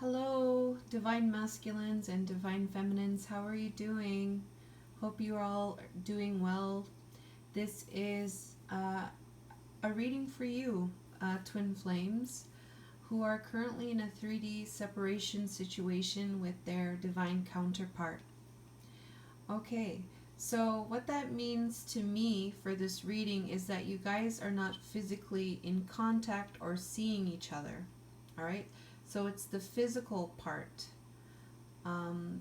Hello, Divine Masculines and Divine Feminines. How are you doing? Hope you are all doing well. This is a reading for you, Twin Flames, who are currently in a 3D separation situation with their divine counterpart. Okay, so what that means to me for this reading is that you guys are not physically in contact or seeing each other. All right, so it's the physical part.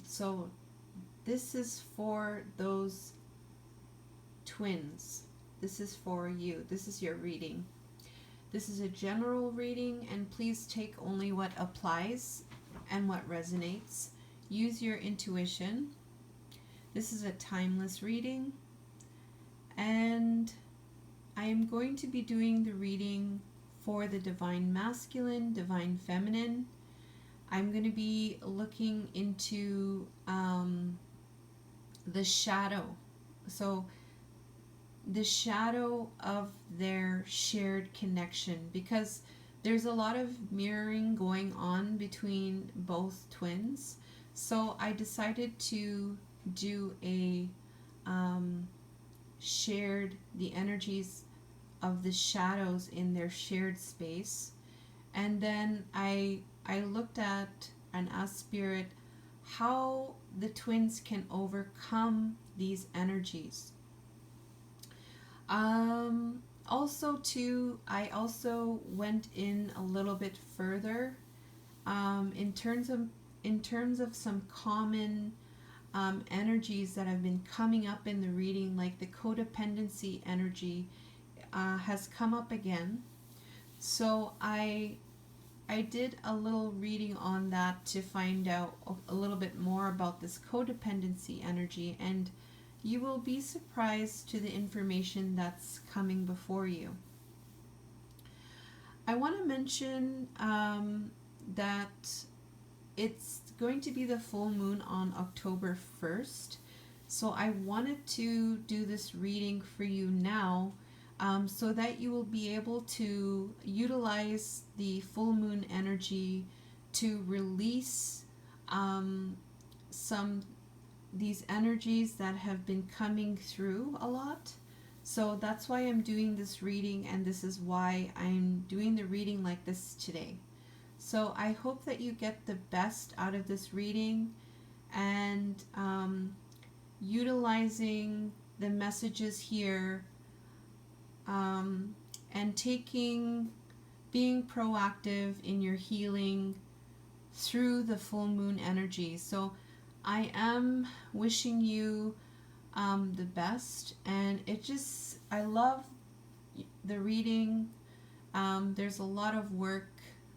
So this is for those twins. This is for you. This is your reading. This is a general reading, and please take only what applies and what resonates. Use your intuition. This is a timeless reading, and I am going to be doing the reading for the Divine Masculine, Divine Feminine. I'm going to be looking into the shadow. So, the shadow of their shared connection, because there's a lot of mirroring going on between both twins. So, I decided to do a shared, the energies of the shadows in their shared space. And then I looked at and asked Spirit how the twins can overcome these energies. Also too, I also went in a little bit further in terms of some common energies that have been coming up in the reading, like the codependency energy has come up again. So I did a little reading on that to find out a little bit more about this codependency energy, and you will be surprised to the information that's coming before you. I want to mention that it's going to be the full moon on October 1st. So I wanted to do this reading for you now so that you will be able to utilize the full moon energy to release some these energies that have been coming through a lot. So that's why I'm doing this reading, and this is why I'm doing the reading like this today. So I hope that you get the best out of this reading, and utilizing the messages here, and being proactive in your healing through the full moon energy. So I am wishing you the best, and I love the reading. There's a lot of work.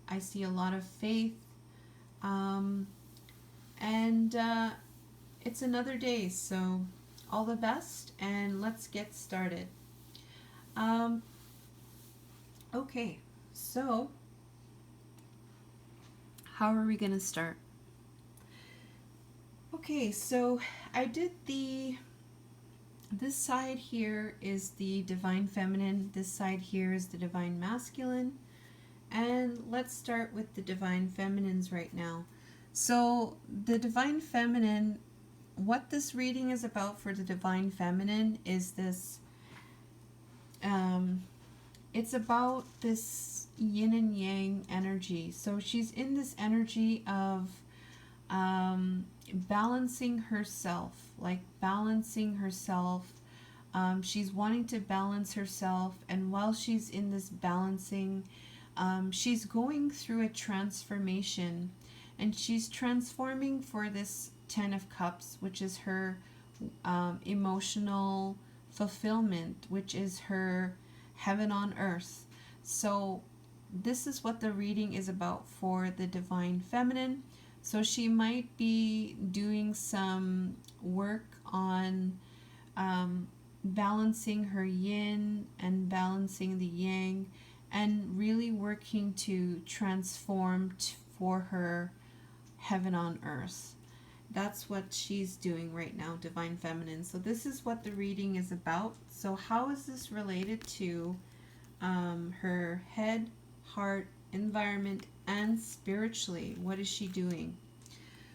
I see a lot of faith, and it's another day. So all the best, and let's get started. Um, okay, so how are we going to start? Okay, so I did this side here is the Divine Feminine, this side here is the Divine Masculine, and let's start with the Divine Feminines right now. So the Divine Feminine, what this reading is about for the Divine Feminine is this, it's about this yin and yang energy. So she's in this energy of balancing herself, like balancing herself. She's wanting to balance herself, and while she's in this balancing, she's going through a transformation, and she's transforming for this Ten of Cups, which is her emotional fulfillment, which is her heaven on earth. So this is what the reading is about for the Divine Feminine. So she might be doing some work on balancing her yin and balancing the yang, and really working to transform for her heaven on earth. That's what she's doing right now, Divine Feminine. So this is what the reading is about. So how is this related to her head, heart, environment, and spiritually. What is she doing?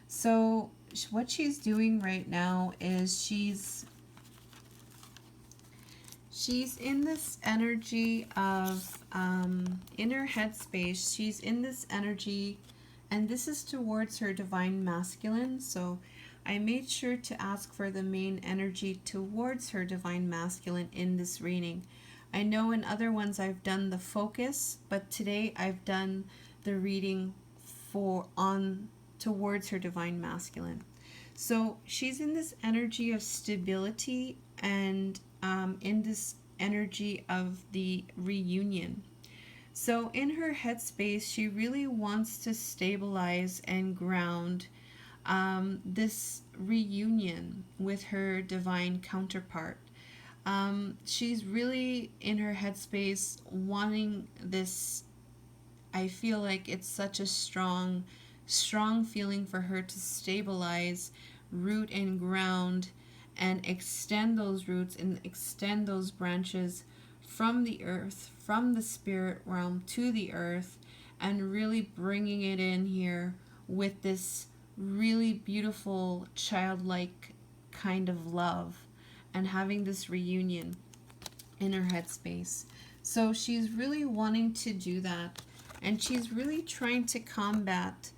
So what she's doing right now is she's in this energy of in her headspace. She's in this energy, and this is towards her divine masculine. So I made sure to ask for the main energy towards her divine masculine in this reading. I know in other ones I've done the focus, but today I've done the reading for on towards her divine masculine. So she's in this energy of stability and in this energy of the reunion. So in her headspace, she really wants to stabilize and ground this reunion with her divine counterpart. She's really in her headspace wanting this. I feel like it's such a strong feeling for her to stabilize, root and ground, and extend those roots and extend those branches from the earth, from the spirit realm to the earth, and really bringing it in here with this really beautiful childlike kind of love and having this reunion in her headspace. So she's really wanting to do that, and she's really trying to combat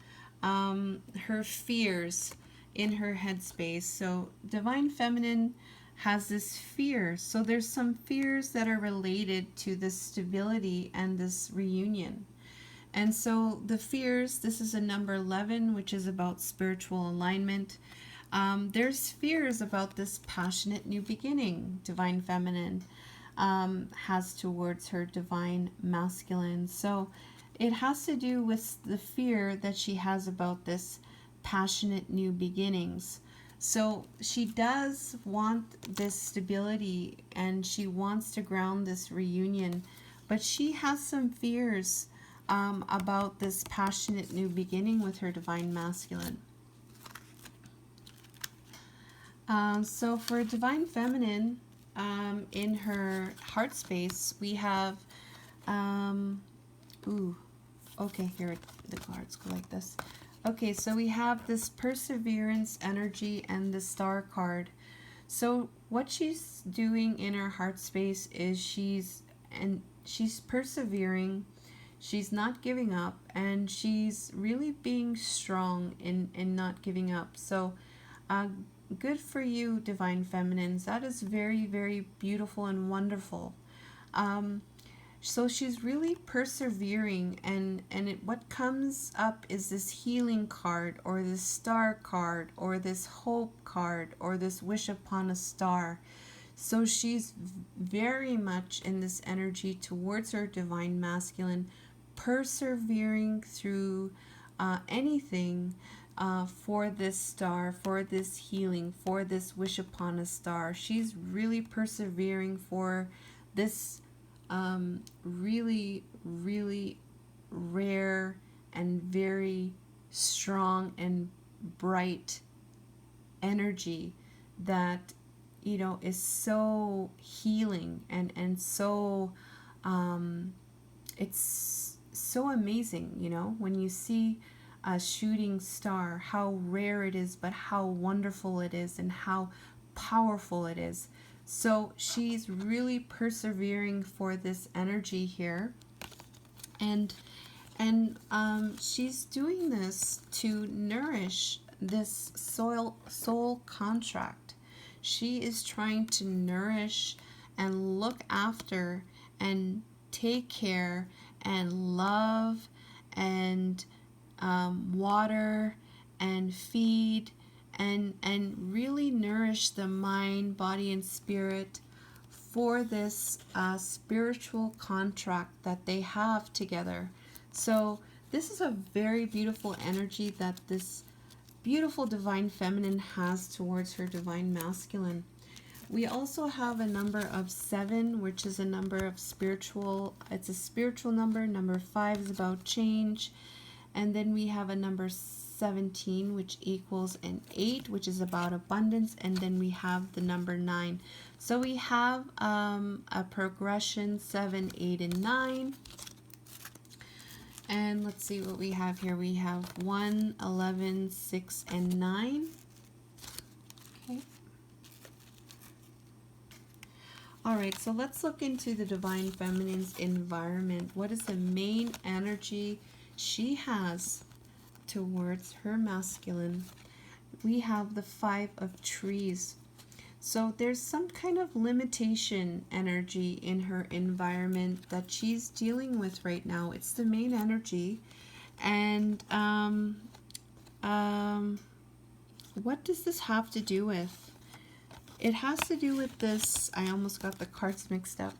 her fears in her headspace. So divine feminine has this fear. So there's some fears that are related to this stability and this reunion. And so the fears, this is a number 11, which is about spiritual alignment. There's fears about this passionate new beginning divine feminine has towards her divine masculine. So it has to do with the fear that she has about this passionate new beginnings. So she does want this stability and she wants to ground this reunion, but she has some fears about this passionate new beginning with her divine masculine. So for divine feminine, in her heart space, we have, okay, here the cards go like this. Okay, so we have this perseverance energy and the star card. So what she's doing in her heart space is she's persevering. She's not giving up, and she's really being strong in not giving up. So good for you, divine feminines. That is very, very beautiful and wonderful. So she's really persevering, and what comes up is this healing card, or this star card, or this hope card, or this wish upon a star. So she's very much in this energy towards her divine masculine, persevering through anything for this star, for this healing, for this wish upon a star. She's really persevering for this really, really rare and very strong and bright energy that, you know, is so healing and so it's so amazing, you know, when you see a shooting star, how rare it is, but how wonderful it is and how powerful it is. So she's really persevering for this energy here, and she's doing this to nourish this soul contract. She is trying to nourish and look after and take care and love and water and feed and really nourish the mind, body, and spirit for this spiritual contract that they have together. So this is a very beautiful energy that this beautiful divine feminine has towards her divine masculine. We also have a number of 7, which is a number of spiritual, it's a spiritual number. Number 5 is about change. And then we have a number 17, which equals an 8, which is about abundance. And then we have the number 9. So we have a progression 7, 8, and 9. And let's see what we have here. We have 1, 11, 6, and 9. Okay. All right, so let's look into the Divine Feminine's environment. What is the main energy she has towards her masculine? We have the 5 of Trees. So there's some kind of limitation energy in her environment that she's dealing with right now. It's the main energy. And what does this have to do with? It has to do with this. I almost got the cards mixed up.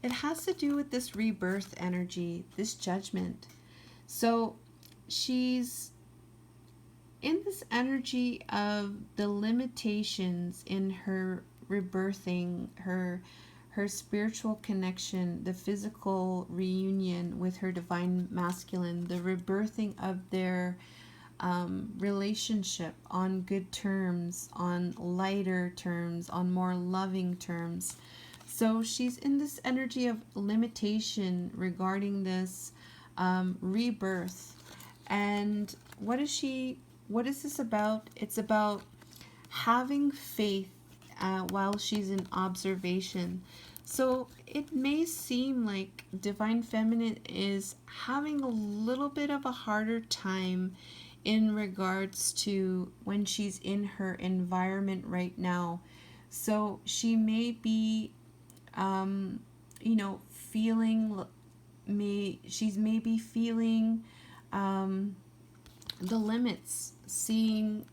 It has to do with this rebirth energy, this judgment. So she's in this energy of the limitations in her rebirthing, her spiritual connection, the physical reunion with her divine masculine, the rebirthing of their relationship on good terms, on lighter terms, on more loving terms. So she's in this energy of limitation regarding this rebirth. And what is this about? It's about having faith while she's in observation. So it may seem like Divine Feminine is having a little bit of a harder time in regards to when she's in her environment right now. So she may be, feeling, she's maybe feeling the limits, seeing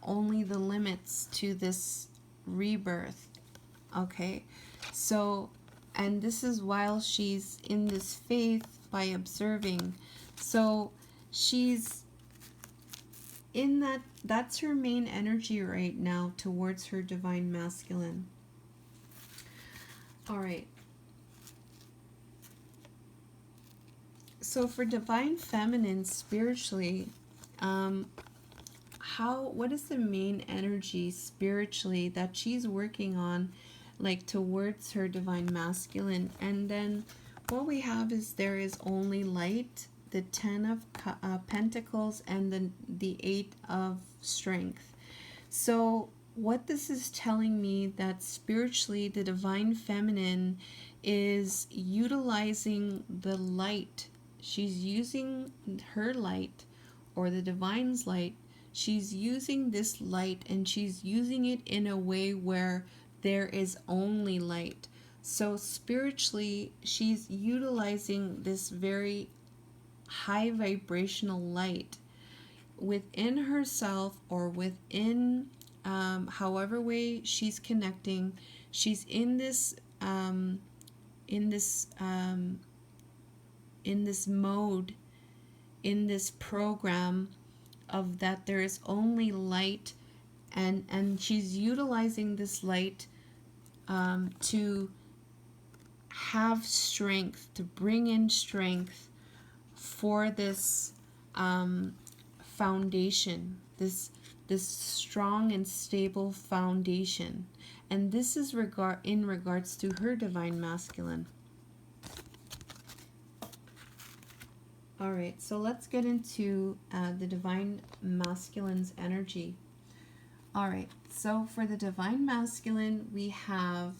only the limits to this rebirth. Okay, so, and this is while she's in this faith by observing. So she's in that's her main energy right now towards her divine masculine. All right. So for divine feminine spiritually, what is the main energy spiritually that she's working on, like towards her divine masculine? And then what we have is there is only light, the 10 of Pentacles, and the 8 of Strength. So what this is telling me that spiritually the divine feminine is utilizing the light. She's using her light, or the divine's light. She's using this light, and she's using it in a way where there is only light. So spiritually, she's utilizing this very high vibrational light within herself, or within however way she's connecting. She's in this mode, in this program of that there is only light, and she's utilizing this light to have strength, to bring in strength for this foundation, this strong and stable foundation. And this is in regards to her divine masculine. All right, so let's get into the divine masculine's energy. All right, so for the divine masculine, we have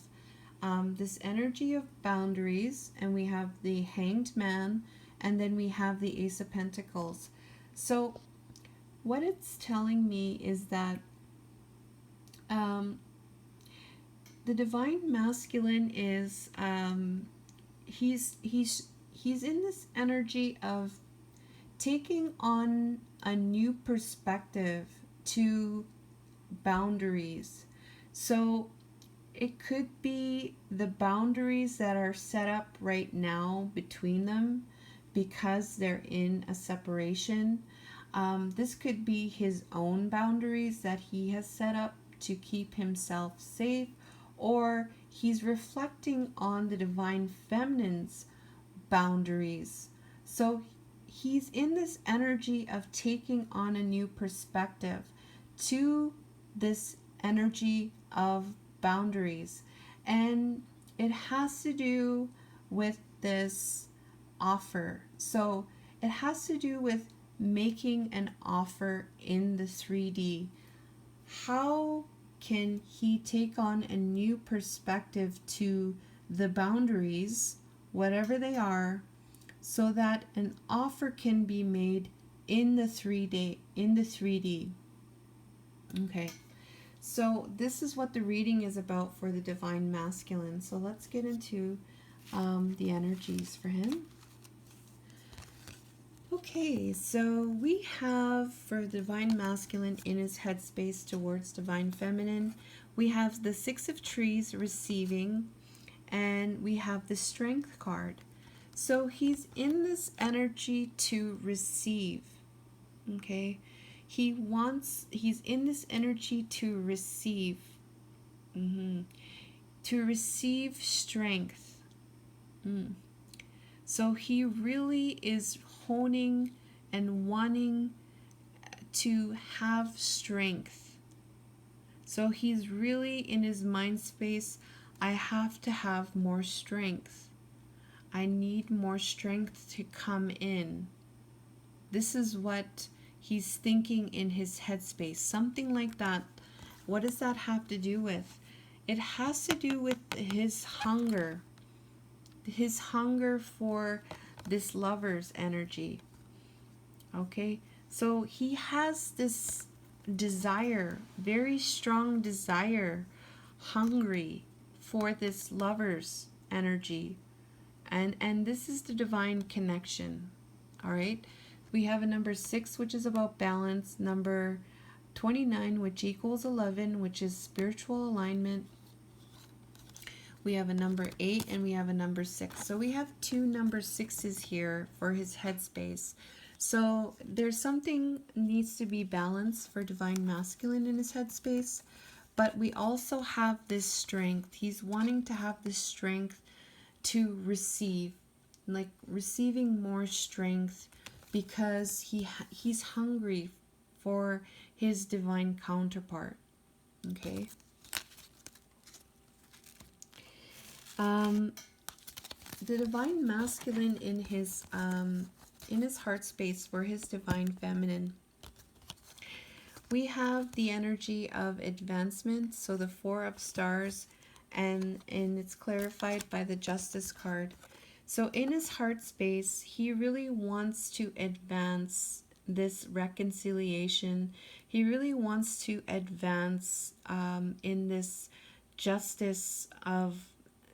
this energy of boundaries, and we have the Hanged Man, and then we have the Ace of Pentacles. So what it's telling me is that the divine masculine is he's in this energy of taking on a new perspective to boundaries. So it could be the boundaries that are set up right now between them because they're in a separation. This could be his own boundaries that he has set up to keep himself safe, or he's reflecting on the divine feminine's boundaries. So he's in this energy of taking on a new perspective to this energy of boundaries, and it has to do with this offer. So It has to do with making an offer in the 3D. How can he take on a new perspective to the boundaries, whatever they are, so that an offer can be made in the 3D. Okay. So this is what the reading is about for the divine masculine. So let's get into the energies for him. Okay, so we have for divine masculine in his headspace towards divine feminine, we have the Six of Trees receiving, and we have the Strength card. So he's in this energy to receive. Okay, he's in this energy to receive. To receive strength. So he really is honing and wanting to have strength. So he's really in his mind space, I have to have more strength. I need more strength to come in. This is what he's thinking in his headspace. Something like that. What does that have to do with? It has to do with his hunger. His hunger for this lover's energy. Okay, so he has this desire, very strong desire, hungry for this lover's energy, and this is the divine connection. All right, we have a number 6, which is about balance, number 29, which equals 11, which is spiritual alignment. We have a number 8 and we have a number 6. So we have 2 number 6s here for his headspace. So there's something needs to be balanced for divine masculine in his headspace. But we also have this strength. He's wanting to have this strength to receive, like receiving more strength, because he's hungry for his divine counterpart. Okay. The divine masculine in his heart space for his divine feminine, we have the energy of advancement, so the 4 of stars, and it's clarified by the Justice card. So in his heart space, he really wants to advance this reconciliation. He really wants to advance in this justice of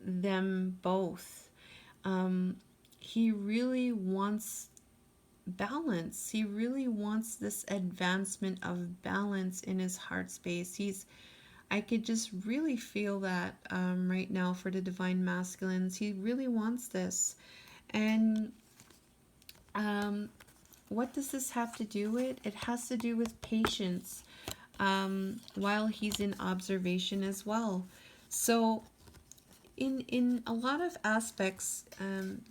them both. He really wants balance. He really wants this advancement of balance in his heart space. I could just really feel that right now for the divine masculines. He really wants this. And what does this have to do with? It has to do with patience while he's in observation as well. So in a lot of aspects,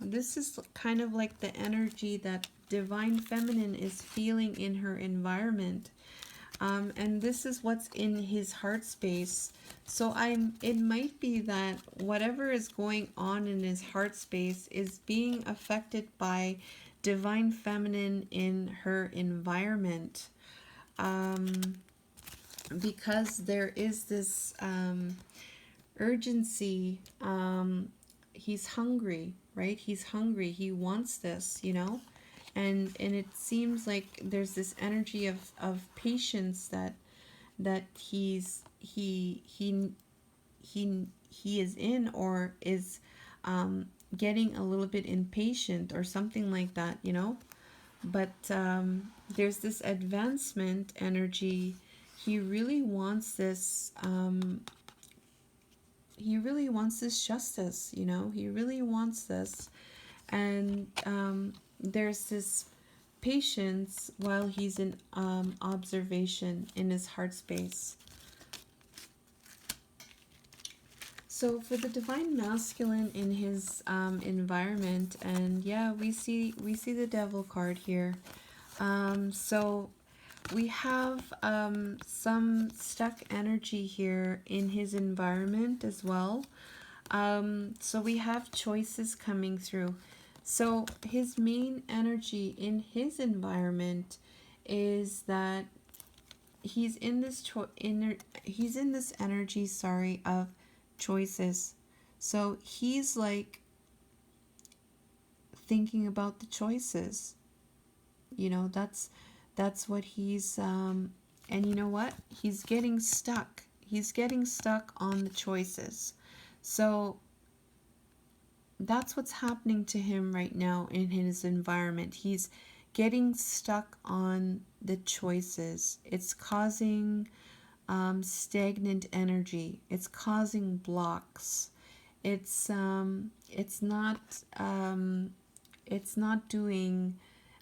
this is kind of like the energy that divine feminine is feeling in her environment, and this is what's in his heart space. So it might be that whatever is going on in his heart space is being affected by divine feminine in her environment, because there is this urgency. He's hungry, right? He's hungry. He wants this, and it seems like there's this energy of patience that he is in, or is getting a little bit impatient or something like that, but there's this advancement energy. He really wants this justice, he really wants this. And there's this patience while he's in observation in his heart space. So for the divine masculine in his environment, and yeah, we see the devil card here. So we have some stuck energy here in his environment as well. So we have choices coming through. So his main energy in his environment is that he's in this he's in this energy, sorry, of choices. So he's like thinking about the choices. You know, that's what he's and you know what? He's getting stuck. He's getting stuck on the choices. So that's what's happening to him right now in his environment. He's getting stuck on the choices. It's causing stagnant energy. It's causing blocks. It's not it's not doing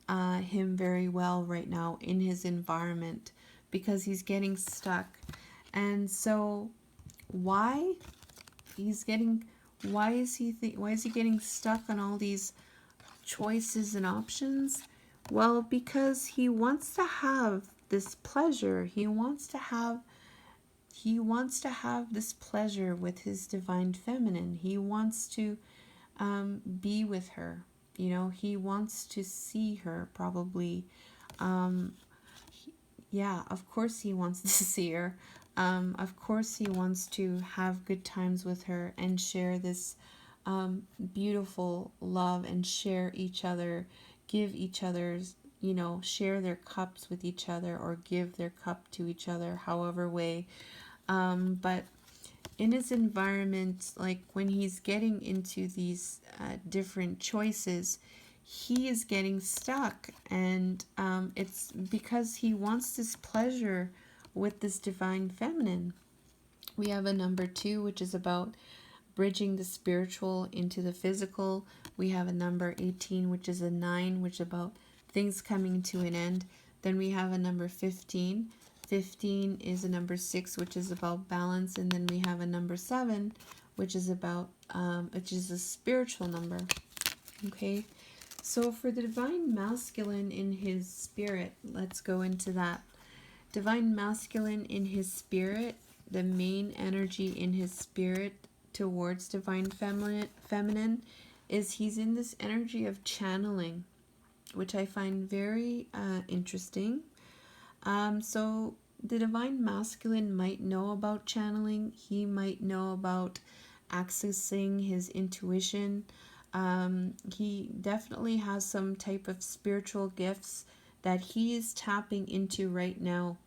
him very well right now in his environment because he's getting stuck. And so why he's getting why is he getting stuck on all these choices and options? Well, because he wants to have this pleasure. He wants to have this pleasure with his divine feminine. He wants to be with her. You know, he wants to see her probably. Um, yeah, of course he wants to see her. Of course he wants to have good times with her and share this beautiful love and share each other, give each other's, you know, share their cups with each other or give their cup to each other, however way. But in his environment, like when he's getting into these different choices, he is getting stuck. And it's because he wants this pleasure with this divine feminine. We have a number 2, which is about bridging the spiritual into the physical. We have a number 18, which is a 9, which is about things coming to an end. Then we have a number 15. 15 is a number 6, which is about balance. And then we have a number 7, which is about, which is a spiritual number. Okay. So for the divine masculine in his spirit, let's go into that. Divine masculine in his spirit, the main energy in his spirit towards divine feminine is he's in this energy of channeling, which I find very interesting. So the divine masculine might know about channeling. He might know about accessing his intuition. He definitely has some type of spiritual gifts that he is tapping into right now.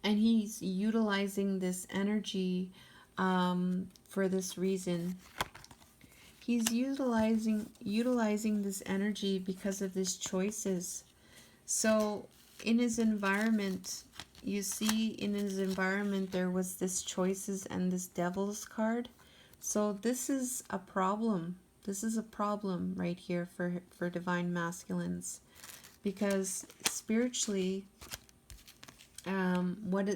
And he's utilizing this energy for this reason. He's utilizing this energy because of his choices. So in his environment, you see in his environment there was this choices and this devil's card. So this is a problem. This is a problem right here for divine masculines, because spiritually,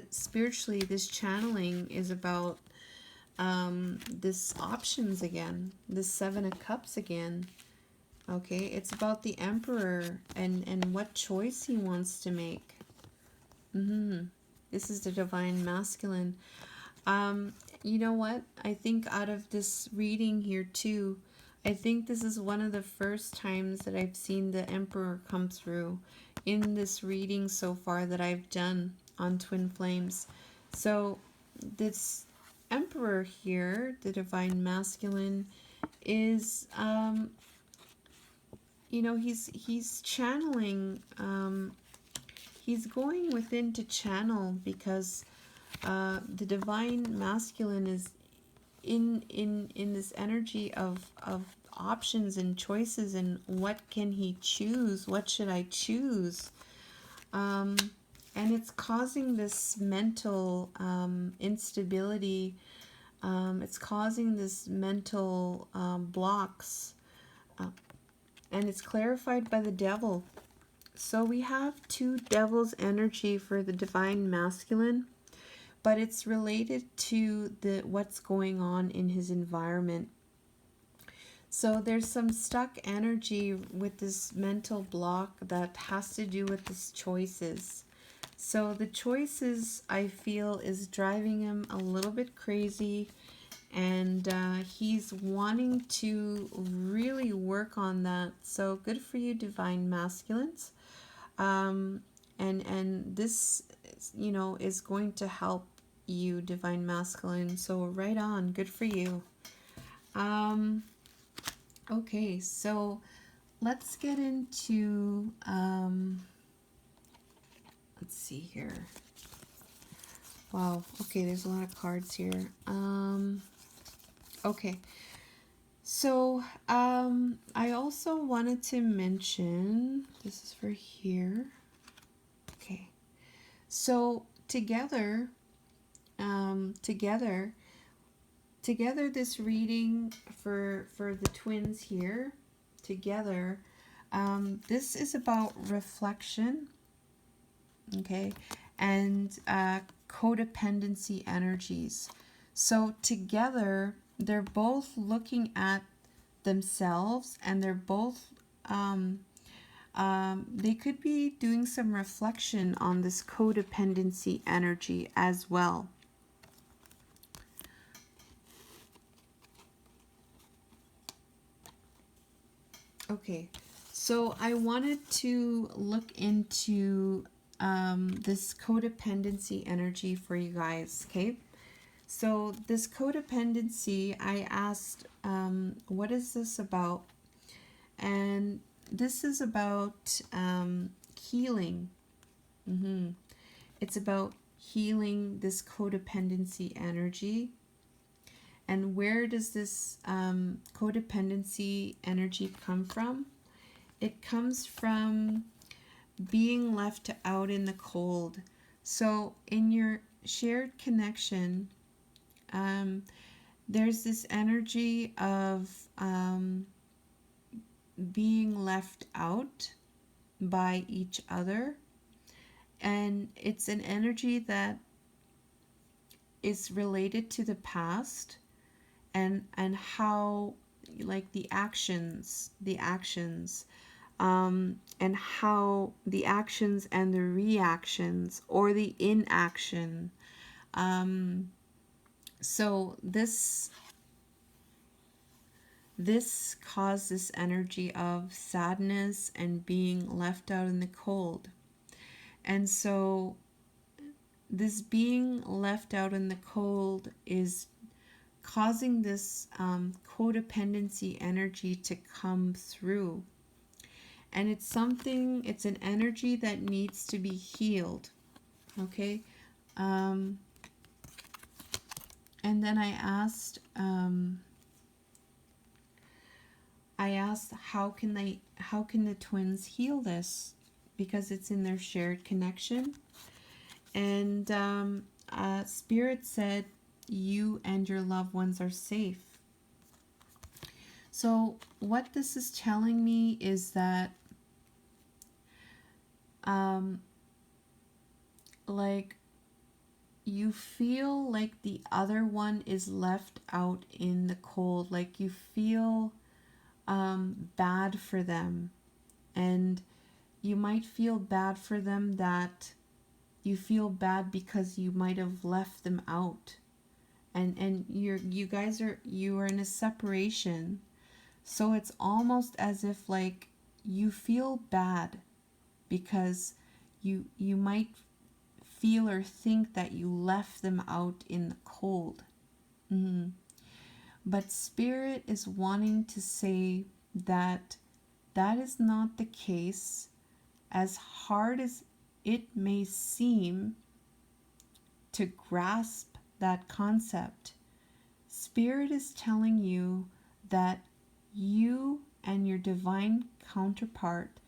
spiritually this channeling is about this options again, this 7 of Cups again. Okay, it's about the Emperor and what choice he wants to make. This is the divine masculine. You know what? I think out of this reading here too, I think this is one of the first times that I've seen the Emperor come through in this reading so far that I've done on Twin Flames. So this Emperor here, the divine masculine, is you know, he's channeling, he's going within to channel, because the divine masculine is in this energy of options and choices, and what can he choose, what should I choose, and it's causing this mental instability. It's causing this mental blocks, and it's clarified by the devil. So we have 2 devil's energy for the divine masculine, but it's related to the what's going on in his environment. So there's some stuck energy with this mental block that has to do with his choices. So the choices, I feel, is driving him a little bit crazy, and he's wanting to really work on that. So good for you, divine masculines. And this, is going to help you, divine masculine. So right on, good for you. Okay, so let's get into let's see here. Wow, okay, there's a lot of cards here. Okay, so I also wanted to mention, this is for here. Okay, so together, this reading for the twins here, together, this is about reflection, okay, and codependency energies. So together, they're both looking at themselves, and they're both they could be doing some reflection on this codependency energy as well. Okay, so I wanted to look into this codependency energy for you guys, okay? So this codependency, I asked, what is this about? And this is about healing. It's about healing this codependency energy. And where does this codependency energy come from? It comes from being left out in the cold. So in your shared connection, there's this energy of being left out by each other. And it's an energy that is related to the past, and how, like, the actions, and how the actions and the reactions, or the inaction. So this caused this energy of sadness and being left out in the cold. And so this being left out in the cold is causing this codependency energy to come through. And it's an energy that needs to be healed. Okay? And then I asked how can the twins heal this, because it's in their shared connection. And Spirit said you and your loved ones are safe. So what this is telling me is that like, you feel like the other one is left out in the cold, like you feel bad for them. And you might feel bad for them, that you feel bad because you might have left them out. And you guys are in a separation. So it's almost as if, like, you feel bad because you might feel or think that you left them out in the cold. But Spirit is wanting to say that that is not the case. As hard as it may seem to grasp that concept, Spirit is telling you that you and your divine counterpart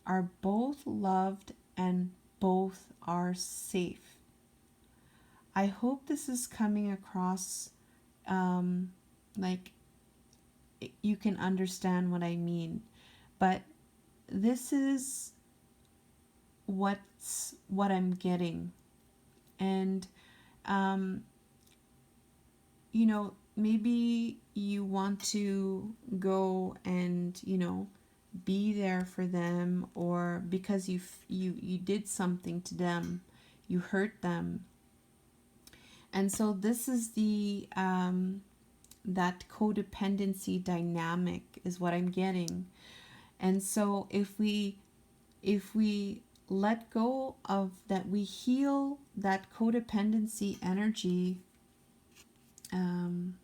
are both loved and both are safe. I hope this is coming across like you can understand what I mean. But this is what I'm getting. And maybe you want to go and be there for them, or because you did something to them, you hurt them. And so this is the that codependency dynamic is what I'm getting. And so if we let go of that, we heal that codependency energy. um,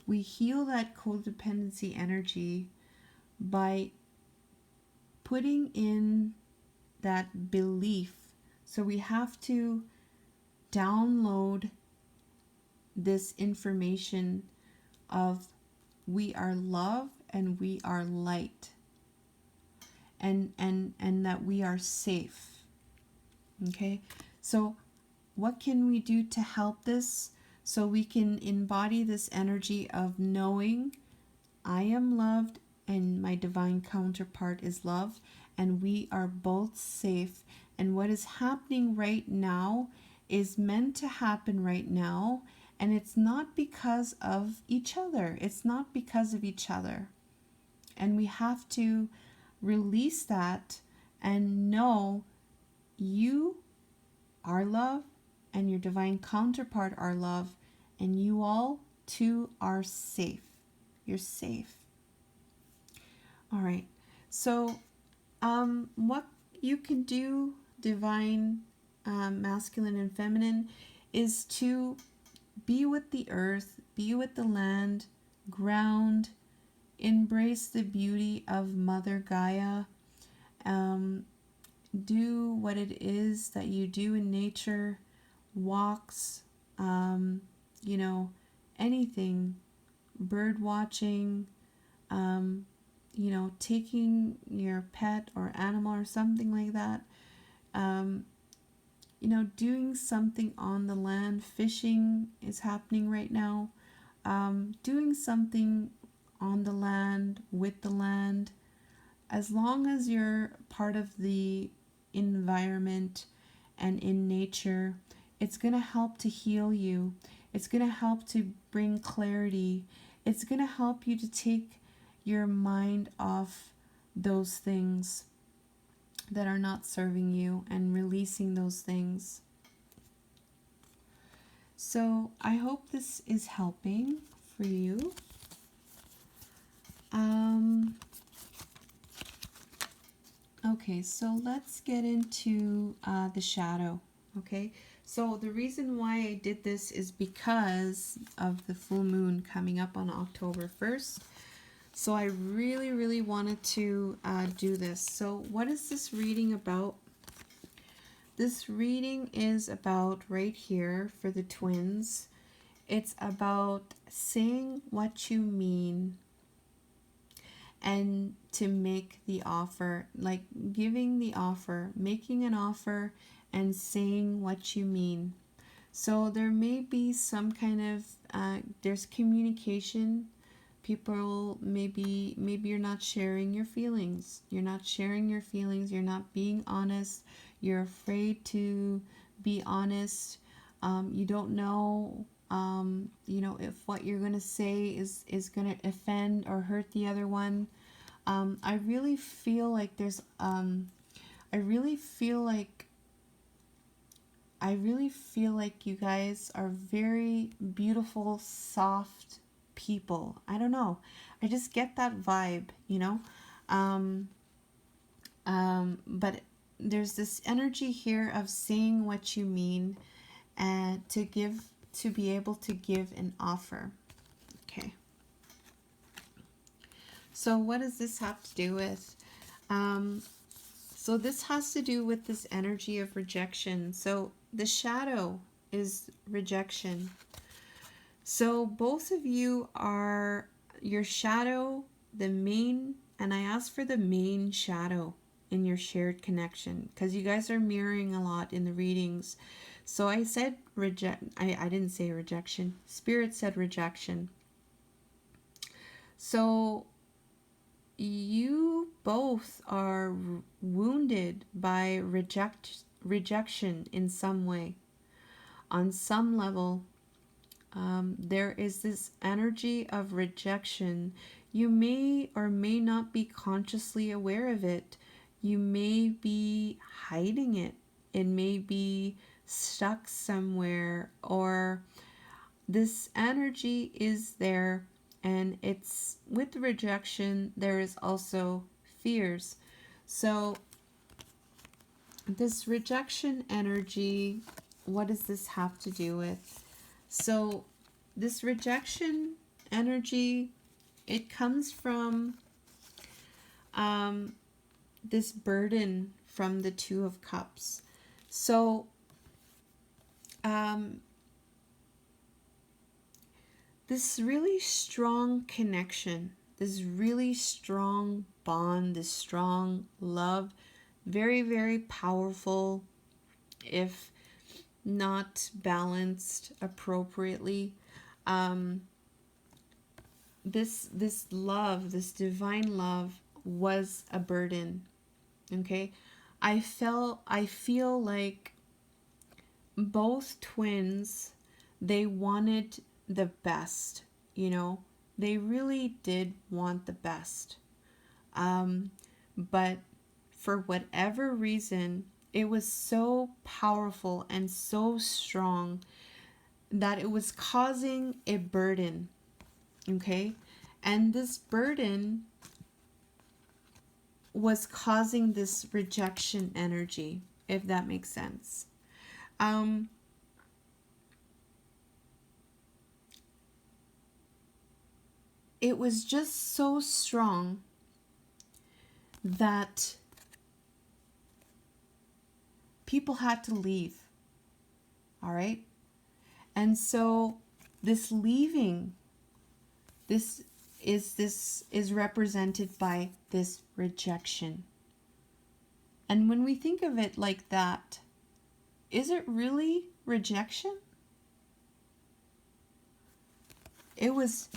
we heal that codependency energy by putting in that belief. So we have to download this information of we are love and we are light, and that we are safe. Okay, so what can we do to help this? So we can embody this energy of knowing I am loved and my divine counterpart is loved, and we are both safe. And what is happening right now is meant to happen right now, and it's not because of each other. It's not because of each other. And we have to release that and know you are love and your divine counterpart are love, and you all too are safe. You're safe. All right. So, what you can do, divine, masculine, and feminine, is to be with the earth, be with the land, ground, embrace the beauty of Mother Gaia. Do what it is that you do in nature, walks, you know, anything, bird watching, um, taking your pet or animal or something like that, um, doing something on the land. Fishing is happening right now. Doing something on the land, with the land, as long as you're part of the environment and in nature, it's going to help to heal you. It's going to help to bring clarity. It's going to help you to take your mind off those things that are not serving you and releasing those things. So I hope this is helping for you. Okay, so let's get into the shadow. Okay, so the reason why I did this is because of the full moon coming up on October 1st. So I really, really wanted to do this. So what is this reading about? This reading is about right here for the twins. It's about saying what you mean and to make the offer, like giving the offer, making an offer and saying what you mean. So there may be some kind of, there's communication. People, maybe you're not sharing your feelings. You're not sharing your feelings. You're not being honest. You're afraid to be honest. You don't know, if what you're going to say is going to offend or hurt the other one. I really feel like you guys are very beautiful, soft people. I don't know. I just get that vibe, but there's this energy here of saying what you mean and to be able to give an offer. Okay. So what does this have to do with? So this has to do with this energy of rejection. So the shadow is rejection. So both of you are your shadow, the main, and I asked for the main shadow in your shared connection because you guys are mirroring a lot in the readings. So I said I didn't say rejection. Spirit said rejection. So you both are wounded by rejection in some way. On some level, there is this energy of rejection. You may or may not be consciously aware of it. You may be hiding it. It may be stuck somewhere, or this energy is there, and it's with rejection, there is also fears. So, this rejection energy, what does this have to do with? So, this rejection energy, it comes from this burden from the Two of Cups. So, this really strong connection, this really strong bond, this strong love, very, very powerful if not balanced appropriately. This love, this divine love, was a burden. Okay, I feel like both twins, they wanted the best. They really did want the best. But for whatever reason, it was so powerful and so strong that it was causing a burden. Okay, and this burden was causing this rejection energy, if that makes sense. It was just so strong that people had to leave. All right? And so this leaving, this is represented by this rejection. And when we think of it like that, is it really rejection? It was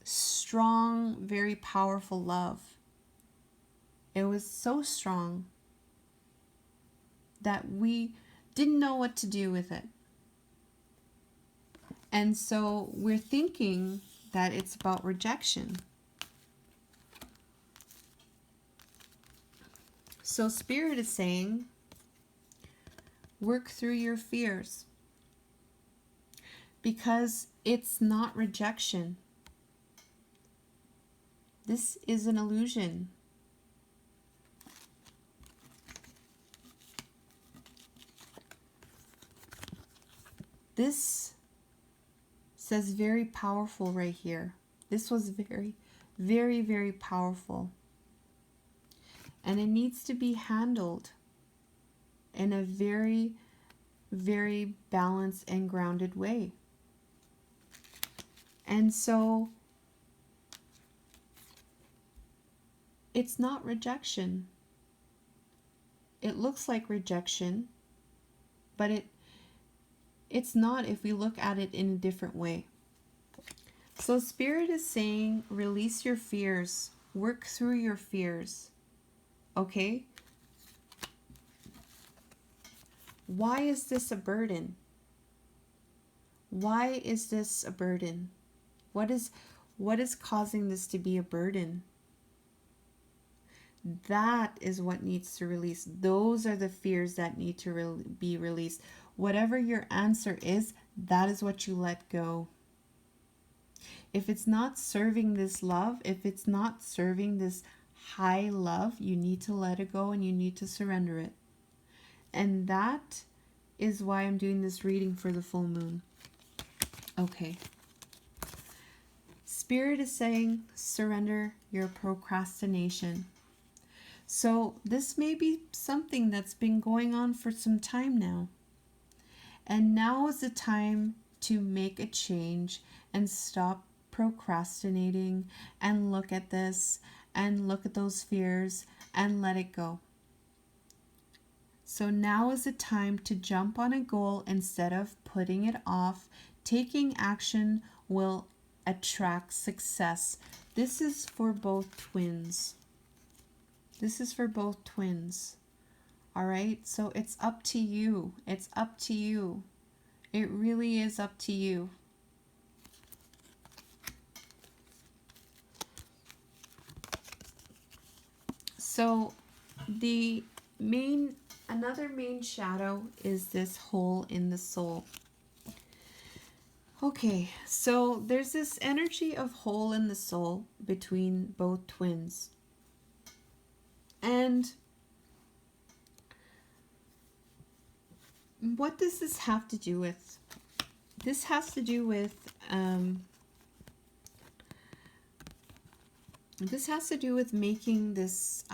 strong, very powerful love. It was so strong that we didn't know what to do with it. And so we're thinking that it's about rejection. So Spirit is saying, work through your fears. Because it's not rejection. This is an illusion. This says very powerful right here. This was very, very, very powerful. And it needs to be handled in a very, very balanced and grounded way. And so it's not rejection. It looks like rejection, but it's not if we look at it in a different way. So Spirit is saying, release your fears. Work through your fears. Okay? Why is this a burden? Why is this a burden? What is causing this to be a burden? That is what needs to release. Those are the fears that need to be released. Whatever your answer is, that is what you let go. If it's not serving this love, if it's not serving this high love, you need to let it go and you need to surrender it. And that is why I'm doing this reading for the full moon. Okay. Spirit is saying, surrender your procrastination. So this may be something that's been going on for some time now. And now is the time to make a change and stop procrastinating and look at this and look at those fears and let it go. So now is the time to jump on a goal instead of putting it off. Taking action will attract success. This is for both twins. This is for both twins. All right? So it's up to you. It's up to you. It really is up to you. So another main shadow is this hole in the soul. Okay, so there's this energy of hole in the soul between both twins. And what does this have to do with? This has to do with making this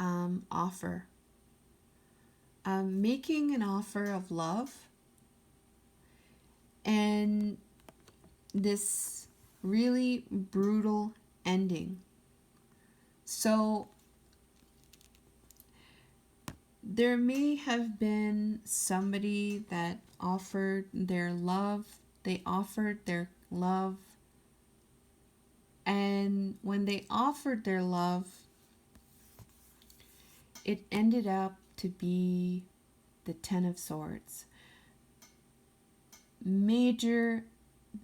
offer. Making an offer of love, and this really brutal ending. So there may have been somebody that offered their love. They offered their love. And when they offered their love, it ended up to be the Ten of Swords. Major,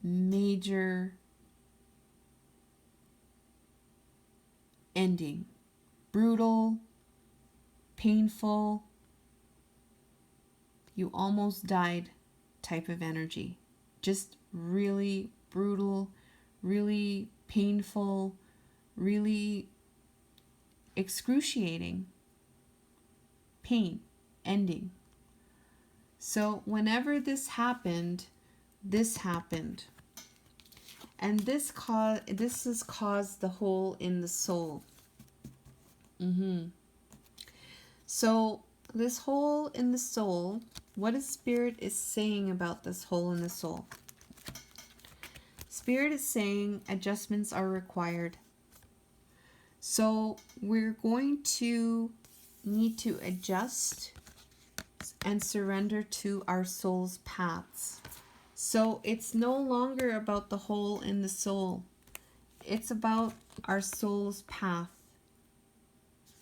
major ending. Brutal, painful, you almost died type of energy. Just really brutal, really painful, really excruciating pain ending. So whenever this happened, and this has caused the hole in the soul. So this hole in the soul, what is Spirit is saying about this hole in the soul? Spirit is saying adjustments are required. So we're going to need to adjust and surrender to our soul's paths. So it's no longer about the hole in the soul. It's about our soul's path.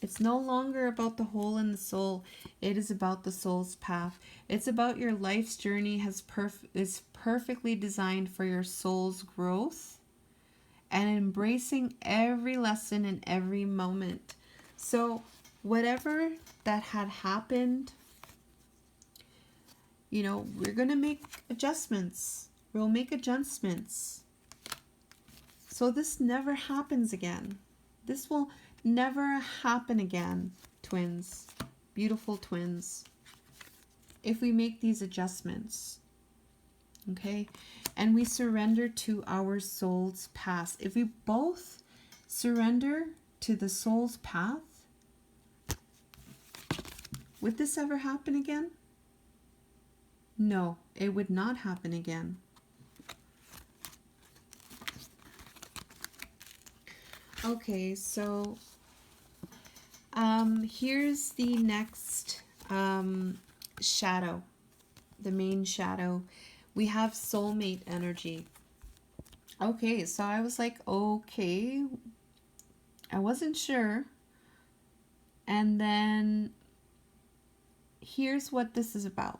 It's no longer about the hole in the soul. It is about the soul's path. It's about your life's journey is perfectly designed for your soul's growth and embracing every lesson in every moment. So whatever that had happened, we're going to make adjustments. We'll make adjustments. So this never happens again. This will never happen again, twins. Beautiful twins. If we make these adjustments. Okay? And we surrender to our soul's path. If we both surrender to the soul's path, would this ever happen again? No, it would not happen again. Okay, so here's the next shadow, the main shadow. We have soulmate energy. Okay, so I was like, okay, I wasn't sure. And then here's what this is about.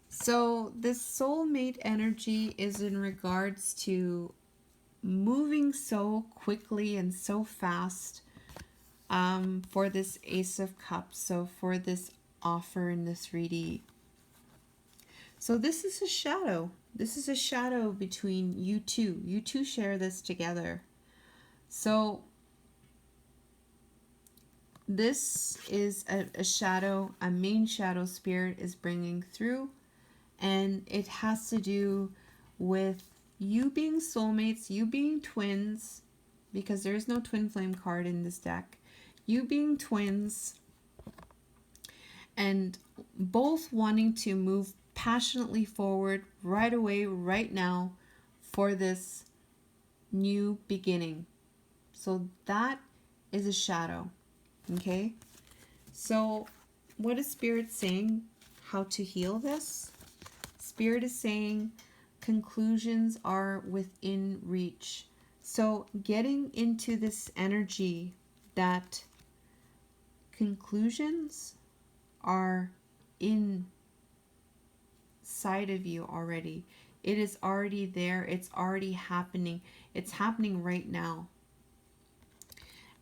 So this soulmate energy is in regards to moving so quickly and so fast for this Ace of Cups. So for this offer in this 3D. So this is a shadow. This is a shadow between you two. You two share this together. So this is a shadow, a main shadow Spirit is bringing through. And it has to do with you being soulmates, you being twins, because there's no twin flame card in this deck. You being twins and both wanting to move passionately forward right away, right now, for this new beginning. So that is a shadow. Okay? So what is Spirit saying? How to heal this? Spirit is saying conclusions are within reach. So getting into this energy that conclusions are inside of you already. It is already there. It's already happening. It's happening right now.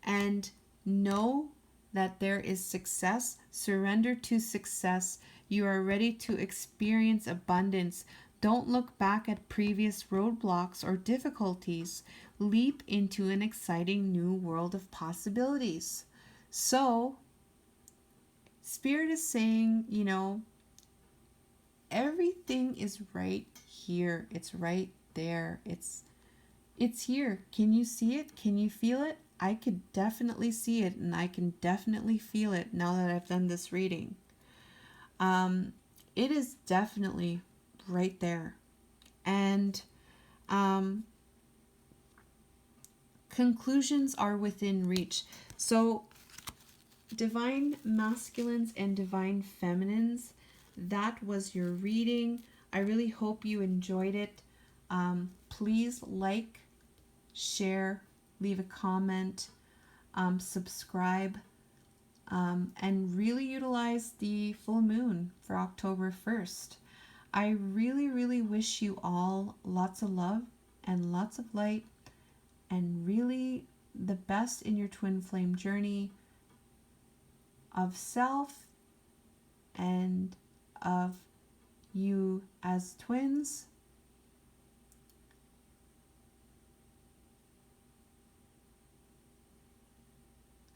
And know that there is success. Surrender to success. You are ready to experience abundance. Don't look back at previous roadblocks or difficulties. Leap into an exciting new world of possibilities. So, Spirit is saying, everything is right here. It's right there. It's here. Can you see it? Can you feel it? I could definitely see it, and I can definitely feel it now that I've done this reading. It is definitely right there. And conclusions are within reach. So, divine masculines and divine feminines, that was your reading. I really hope you enjoyed it. Please like, share, leave a comment, subscribe, and really utilize the full moon for October 1st. I really, really wish you all lots of love and lots of light and really the best in your twin flame journey of self and of you as twins.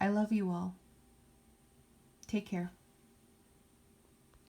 I love you all. Take care.